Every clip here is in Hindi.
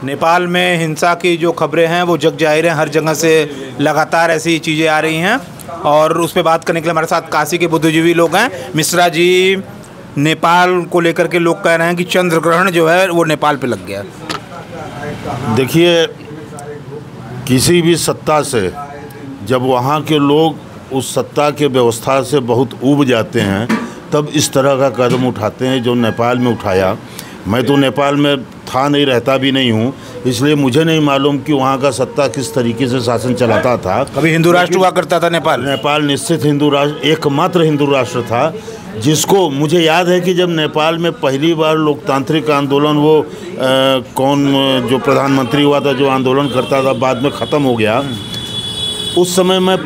नेपाल में हिंसा की जो खबरें हैं वो जग जाहिर हैं, हर जगह से लगातार ऐसी चीज़ें आ रही हैं। और उस पर बात करने के लिए हमारे साथ काशी के बुद्धिजीवी लोग हैं। मिश्रा जी, नेपाल को लेकर के लोग कह रहे हैं कि चंद्र ग्रहण जो है वो नेपाल पे लग गया। देखिए, किसी भी सत्ता से जब वहाँ के लोग उस सत्ता के व्यवस्था से बहुत ऊब जाते हैं तब इस तरह का कदम उठाते हैं जो नेपाल में उठाया। मैं तो नेपाल में था नहीं, रहता भी नहीं हूँ, इसलिए मुझे नहीं मालूम कि वहाँ का सत्ता किस तरीके से शासन चलाता था। कभी हिंदू राष्ट्र हुआ करता था नेपाल निश्चित हिंदू राष्ट्र, एकमात्र हिंदू राष्ट्र था, जिसको मुझे याद है कि जब नेपाल में पहली बार लोकतांत्रिक आंदोलन, वो कौन जो प्रधानमंत्री हुआ था जो आंदोलन करता था, बाद में ख़त्म हो गया, उस समय मैं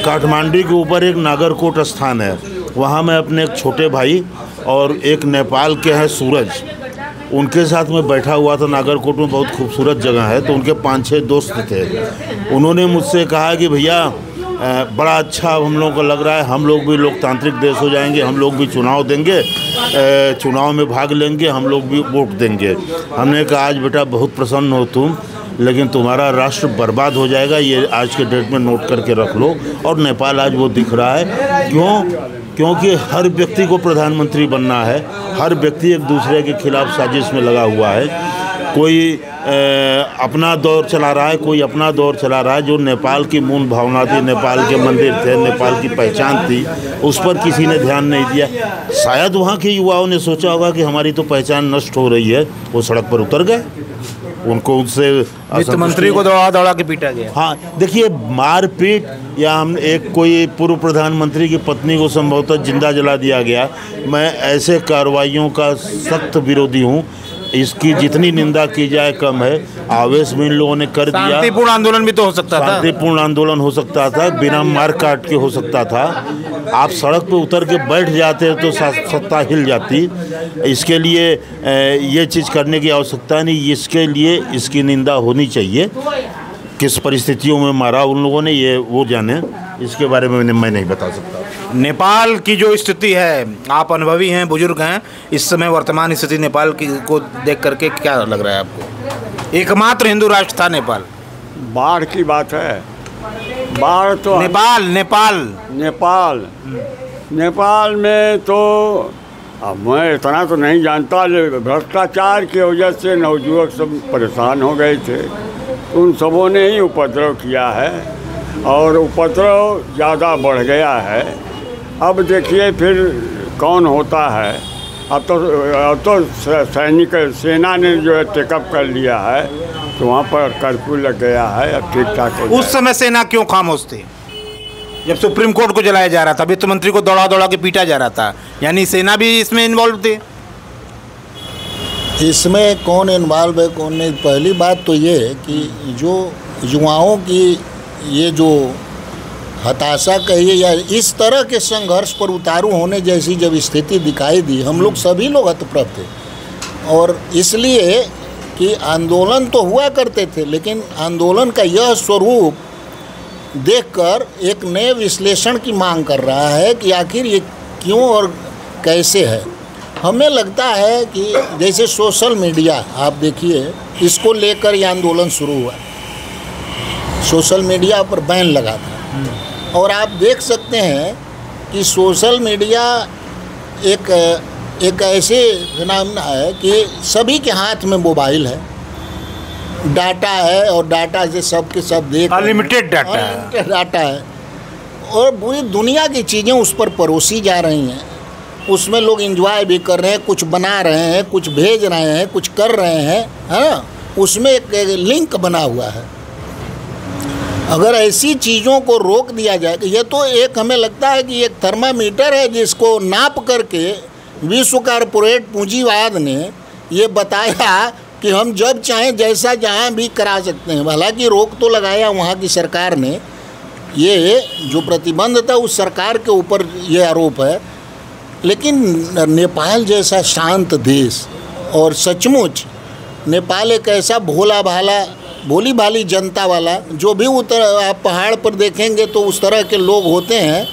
काठमांडू के ऊपर एक नागरकोट स्थान है, वहाँ मैं अपने एक छोटे भाई और एक नेपाल के हैं सूरज, उनके साथ में बैठा हुआ था। नागरकोट में बहुत खूबसूरत जगह है, तो उनके 5-6 दोस्त थे। उन्होंने मुझसे कहा कि भैया बड़ा अच्छा हम लोगों को लग रहा है, हम लोग भी लोकतांत्रिक देश हो जाएंगे, हम लोग भी चुनाव देंगे, चुनाव में भाग लेंगे, हम लोग भी वोट देंगे। हमने कहा आज बेटा बहुत प्रसन्न हो तुम, लेकिन तुम्हारा राष्ट्र बर्बाद हो जाएगा, ये आज के डेट में नोट करके रख लो। और नेपाल आज वो दिख रहा है। क्योंकि हर व्यक्ति को प्रधानमंत्री बनना है, हर व्यक्ति एक दूसरे के खिलाफ साजिश में लगा हुआ है। कोई अपना दौर चला रहा है, कोई अपना दौर चला रहा है। जो नेपाल की मूल भावना थी, नेपाल के मंदिर थे, नेपाल की पहचान थी, उस पर किसी ने ध्यान नहीं दिया। शायद वहाँ के युवाओं ने सोचा होगा कि हमारी तो पहचान नष्ट हो रही है, वो सड़क पर उतर गए। उनको उनसे वित्त मंत्री को दौड़ा के पीटा गया। हाँ, देखिए, मारपीट या हम एक कोई पूर्व प्रधानमंत्री की पत्नी को संभवतः जिंदा जला दिया गया, मैं ऐसे कार्रवाइयों का सख्त विरोधी हूँ। इसकी जितनी निंदा की जाए कम है। आवेश में इन लोगों ने कर दिया। शांतिपूर्ण आंदोलन भी तो हो सकता था। शांतिपूर्ण आंदोलन हो सकता था, बिना मार काट के हो सकता था। आप सड़क पे उतर के बैठ जाते तो सत्ता हिल जाती। इसके लिए ये चीज़ करने की आवश्यकता नहीं। इसके लिए इसकी निंदा होनी चाहिए। किस परिस्थितियों में मारा उन लोगों ने, ये वो जाने, इसके बारे में मैं नहीं बता सकता। नेपाल की जो स्थिति है, आप अनुभवी हैं, बुजुर्ग हैं, इस समय वर्तमान स्थिति नेपाल की को देख करके क्या लग रहा है आपको? एकमात्र हिंदू राष्ट्र था नेपाल। बाढ़ की बात है, बाढ़ तो नेपाल में तो अब मैं इतना तो नहीं जानता, भ्रष्टाचार की वजह से नवयुवक सब परेशान हो गए थे, उन सबों ने ही उपद्रव किया है और उपद्रव ज़्यादा बढ़ गया है। अब देखिए फिर कौन होता है। अब तो सैनिक सेना ने जो है टेकअप कर लिया है, तो वहाँ पर कर्फ्यू लग गया है, अब ठीक ठाक हो गया। उस समय सेना क्यों खामोश थी? जब सुप्रीम कोर्ट को जलाया जा रहा था, वित्त मंत्री को दौड़ा के पीटा जा रहा था, यानी सेना भी इसमें इन्वॉल्व थी। इसमें कौन इन्वॉल्व है कौन नहीं, पहली बात तो ये है कि जो युवाओं की ये जो हताशा कहिए या इस तरह के संघर्ष पर उतारू होने जैसी जब स्थिति दिखाई दी, हम लोग सभी लोग हतप्रभ थे। और इसलिए कि आंदोलन तो हुआ करते थे, लेकिन आंदोलन का यह स्वरूप देखकर एक नए विश्लेषण की मांग कर रहा है कि आखिर ये क्यों और कैसे है। हमें लगता है कि जैसे सोशल मीडिया, आप देखिए, इसको लेकर ये आंदोलन शुरू हुआ, सोशल मीडिया पर बैन लगा था। और आप देख सकते हैं कि सोशल मीडिया एक ऐसे फिनोमेना है कि सभी के हाथ में मोबाइल है, डाटा है, और डाटा से सब के सब देख, अनलिमिटेड डाटा है, और पूरी दुनिया की चीज़ें उस पर परोसी जा रही हैं। उसमें लोग एंजॉय भी कर रहे हैं, कुछ बना रहे हैं, कुछ भेज रहे हैं, कुछ कर रहे हैं, है ना। उसमें एक लिंक बना हुआ है। अगर ऐसी चीज़ों को रोक दिया जाए, ये तो एक हमें लगता है कि एक थर्मामीटर है जिसको नाप करके विश्व कॉरपोरेट पूंजीवाद ने ये बताया कि हम जब चाहें जैसा जहाँ भी करा सकते हैं। हालांकि रोक तो लगाया वहाँ की सरकार ने, ये जो प्रतिबंध था उस सरकार के ऊपर ये आरोप है। लेकिन नेपाल जैसा शांत देश, और सचमुच नेपाल एक ऐसा भोली भाली जनता वाला, जो भी आप पहाड़ पर देखेंगे तो उस तरह के लोग होते हैं।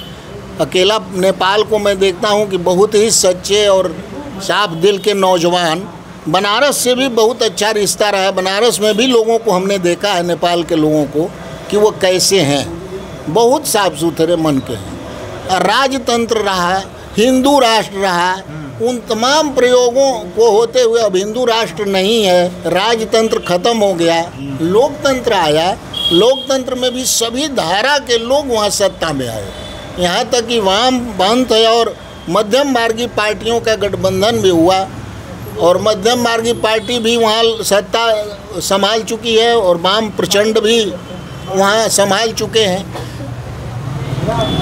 अकेला नेपाल को मैं देखता हूँ कि बहुत ही सच्चे और साफ दिल के नौजवान बनारस से भी बहुत अच्छा रिश्ता रहा है। बनारस में भी लोगों को हमने देखा है, नेपाल के लोगों को, कि वो कैसे हैं, बहुत साफ सुथरे मन के हैं। और राजतंत्र रहा, हिंदू राष्ट्र रहा, उन तमाम प्रयोगों को होते हुए अब हिंदू राष्ट्र नहीं है, राजतंत्र खत्म हो गया, लोकतंत्र आया। लोकतंत्र में भी सभी धारा के लोग वहाँ सत्ता में आए, यहाँ तक कि वामपंथ और मध्यम मार्गी पार्टियों का गठबंधन भी हुआ और मध्यम मार्गी पार्टी भी वहाँ सत्ता संभाल चुकी है और वाम प्रचंड भी वहाँ संभाल चुके हैं।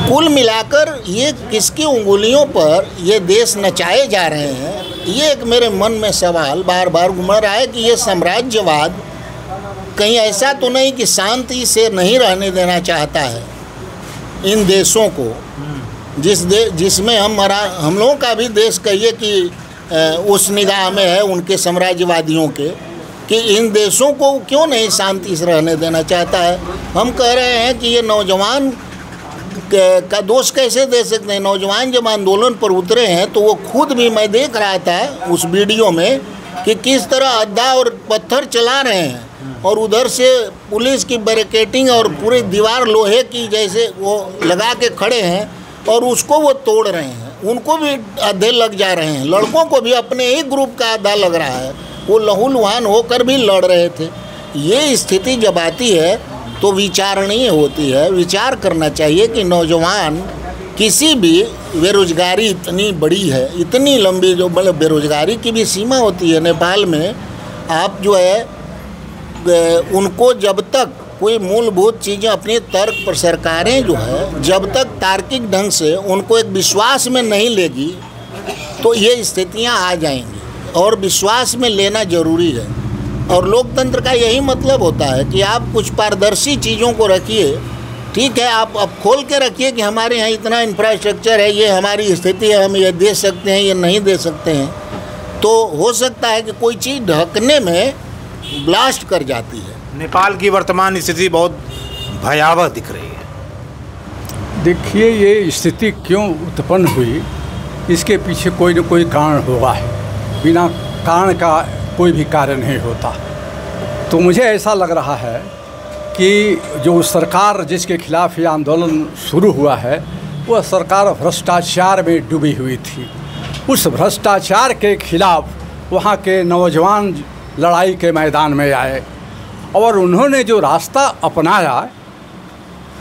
कुल मिलाकर ये किसकी उंगलियों पर ये देश नचाए जा रहे हैं, ये एक मेरे मन में सवाल बार बार घूम रहा है कि ये साम्राज्यवाद कहीं ऐसा तो नहीं कि शांति से नहीं रहने देना चाहता है इन देशों को, जिसमें हम लोगों का भी देश कहिए कि उस निगाह में है उनके साम्राज्यवादियों के, कि इन देशों को क्यों नहीं शांति से रहने देना चाहता है। हम कह रहे हैं कि ये नौजवान का दोष कैसे दे सकते हैं। नौजवान जब आंदोलन पर उतरे हैं तो वो खुद भी, मैं देख रहा था उस वीडियो में कि किस तरह अद्दा और पत्थर चला रहे हैं और उधर से पुलिस की बैरिकेडिंग और पूरी दीवार लोहे की जैसे वो लगा के खड़े हैं और उसको वो तोड़ रहे हैं। उनको भी आधे लग जा रहे हैं, लड़कों को भी अपने ही ग्रुप का आधा लग रहा है, वो लहूलुहान होकर भी लड़ रहे थे। ये स्थिति जब आती है तो विचारणीय होती है। विचार करना चाहिए कि नौजवान किसी भी, बेरोजगारी इतनी बड़ी है, इतनी लंबी, जो मतलब बेरोजगारी की भी सीमा होती है नेपाल में। आप जो है उनको जब तक कोई मूलभूत चीज़ें अपने तर्क पर सरकारें जो है जब तक तार्किक ढंग से उनको एक विश्वास में नहीं लेगी तो ये स्थितियां आ जाएंगी और विश्वास में लेना जरूरी है। और लोकतंत्र का यही मतलब होता है कि आप कुछ पारदर्शी चीज़ों को रखिए। ठीक है, आप अब खोल के रखिए कि हमारे यहाँ इतना इंफ्रास्ट्रक्चर है, ये हमारी स्थिति है, हम ये दे सकते हैं, ये नहीं दे सकते हैं। तो हो सकता है कि कोई चीज़ ढकने में ब्लास्ट कर जाती है। नेपाल की वर्तमान स्थिति बहुत भयावह दिख रही है। देखिए, ये स्थिति क्यों उत्पन्न हुई, इसके पीछे कोई न कोई कारण होगा है, बिना कारण का कोई भी कार्य नहीं होता। तो मुझे ऐसा लग रहा है कि जो सरकार जिसके खिलाफ ये आंदोलन शुरू हुआ है वह सरकार भ्रष्टाचार में डूबी हुई थी। उस भ्रष्टाचार के खिलाफ वहाँ के नौजवान लड़ाई के मैदान में आए और उन्होंने जो रास्ता अपनाया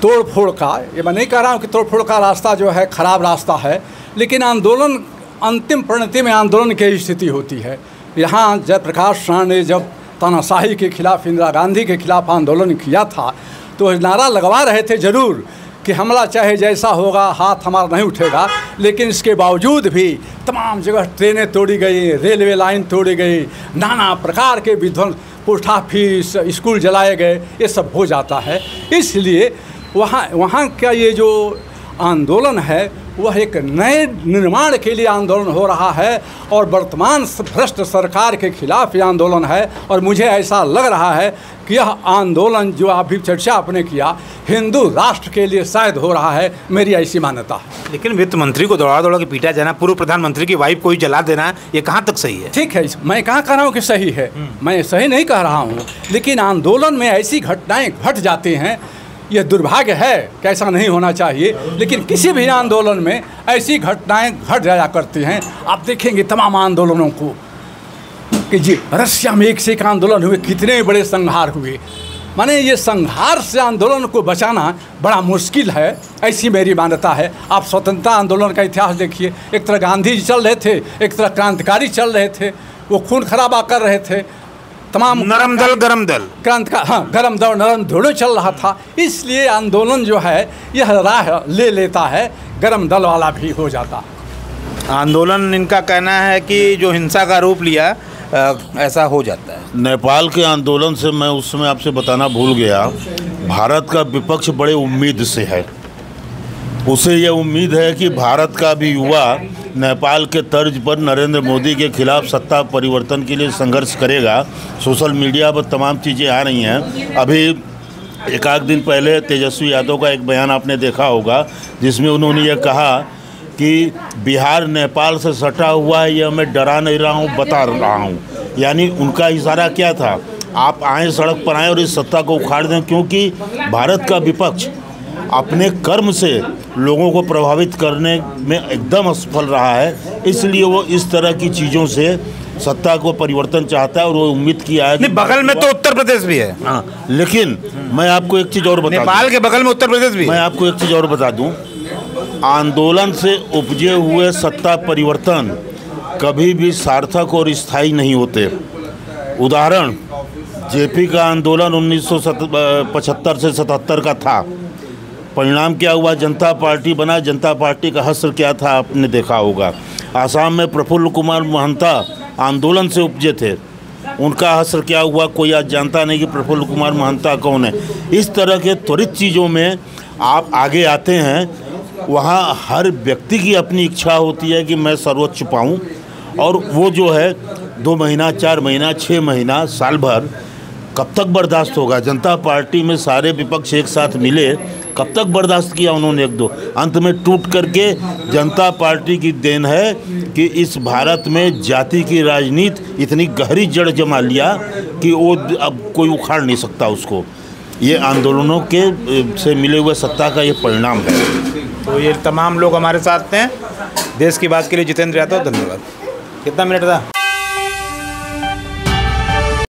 तोड़ फोड़ का, ये मैं नहीं कह रहा हूँ कि तोड़ फोड़ का रास्ता जो है खराब रास्ता है, लेकिन आंदोलन अंतिम परिणति में आंदोलन की स्थिति होती है। यहाँ जयप्रकाश नारायण ने जब तानाशाही के खिलाफ, इंदिरा गांधी के खिलाफ आंदोलन किया था तो नारा लगवा रहे थे ज़रूर कि हमला चाहे जैसा होगा, हाथ हमारा नहीं उठेगा, लेकिन इसके बावजूद भी तमाम जगह ट्रेनें तोड़ी गई, रेलवे लाइन तोड़ी गई, नाना प्रकार के विध्वंस, पोस्ट ऑफिस, स्कूल जलाए गए, ये सब हो जाता है। इसलिए वहाँ का ये जो आंदोलन है वह एक नए निर्माण के लिए आंदोलन हो रहा है और वर्तमान भ्रष्ट सरकार के खिलाफ ये आंदोलन है। और मुझे ऐसा लग रहा है कि यह आंदोलन जो अभी चर्चा आपने किया हिंदू राष्ट्र के लिए शायद हो रहा है, मेरी ऐसी मान्यता है। लेकिन वित्त मंत्री को दौड़ा दौड़ा के पीटा जाना, पूर्व प्रधानमंत्री की वाइफ को ही जला देना, ये कहाँ तक सही है? ठीक है, मैं कहाँ कह रहा हूँ कि सही है, मैं सही नहीं कह रहा हूँ, लेकिन आंदोलन में ऐसी घटनाएँ घट जाती हैं, ये दुर्भाग्य है कि ऐसा नहीं होना चाहिए, लेकिन किसी भी आंदोलन में ऐसी घटनाएं घट जाया करती हैं। आप देखेंगे तमाम आंदोलनों को कि जी रशिया में एक से एक आंदोलन हुए, कितने बड़े संहार हुए। माने ये संहार से आंदोलन को बचाना बड़ा मुश्किल है, ऐसी मेरी मान्यता है। आप स्वतंत्रता आंदोलन का इतिहास देखिए, एक तरह गांधी जी चल रहे थे, एक तरह क्रांतिकारी चल रहे थे, वो खून खराबा कर रहे थे, तमाम नरम दल गरम दल, क्रांति का, हाँ, गरम दल नरम दोनों चल रहा था। इसलिए आंदोलन जो है यह राह ले लेता है, गरम दल वाला भी हो जाता है। आंदोलन, इनका कहना है कि जो हिंसा का रूप लिया ऐसा हो जाता है। नेपाल के आंदोलन से मैं उस समय आपसे बताना भूल गया, भारत का विपक्ष बड़े उम्मीद से है। उसे यह उम्मीद है कि भारत का भी युवा नेपाल के तर्ज पर नरेंद्र मोदी के खिलाफ सत्ता परिवर्तन के लिए संघर्ष करेगा। सोशल मीडिया पर तमाम चीज़ें आ रही हैं। अभी एक आध दिन पहले तेजस्वी यादव का एक बयान आपने देखा होगा जिसमें उन्होंने ये कहा कि बिहार नेपाल से सटा हुआ है, यह मैं डरा नहीं रहा हूँ, बता रहा हूँ। यानी उनका इशारा क्या था, आप आए सड़क पर आए और इस सत्ता को उखाड़ दें, क्योंकि भारत का विपक्ष अपने कर्म से लोगों को प्रभावित करने में एकदम असफल रहा है। इसलिए वो इस तरह की चीज़ों से सत्ता को परिवर्तन चाहता है और वो उम्मीद किया है कि बगल में तो उत्तर प्रदेश भी है। हाँ, लेकिन मैं आपको एक चीज़ और बता दूं, नेपाल के बगल में उत्तर प्रदेश भी मैं है। आपको एक चीज़ और बता दूं, आंदोलन से उपजे हुए सत्ता परिवर्तन कभी भी सार्थक और स्थायी नहीं होते। उदाहरण, जेपी का आंदोलन 1975 से 77 का था। परिणाम क्या हुआ, जनता पार्टी बना। जनता पार्टी का हश्र क्या था आपने देखा होगा। आसाम में प्रफुल्ल कुमार महंता आंदोलन से उपजे थे, उनका हश्र क्या हुआ कोई आज जानता नहीं कि प्रफुल्ल कुमार महंता कौन है। इस तरह के त्वरित चीज़ों में आप आगे आते हैं, वहाँ हर व्यक्ति की अपनी इच्छा होती है कि मैं सर्वोच्च पाऊँ, और वो जो है 2 महीना, 4 महीना, 6 महीना, साल भर कब तक बर्दाश्त होगा। जनता पार्टी में सारे विपक्ष एक साथ मिले, कब तक बर्दाश्त किया उन्होंने, एक दो अंत में टूट करके। जनता पार्टी की देन है कि इस भारत में जाति की राजनीति इतनी गहरी जड़ जमा लिया कि वो अब कोई उखाड़ नहीं सकता उसको। ये आंदोलनों के से मिले हुए सत्ता का ये परिणाम है। तो ये तमाम लोग हमारे साथ हैं। देश की बात के लिए जितेंद्र यादव, धन्यवाद। कितना मिनट था?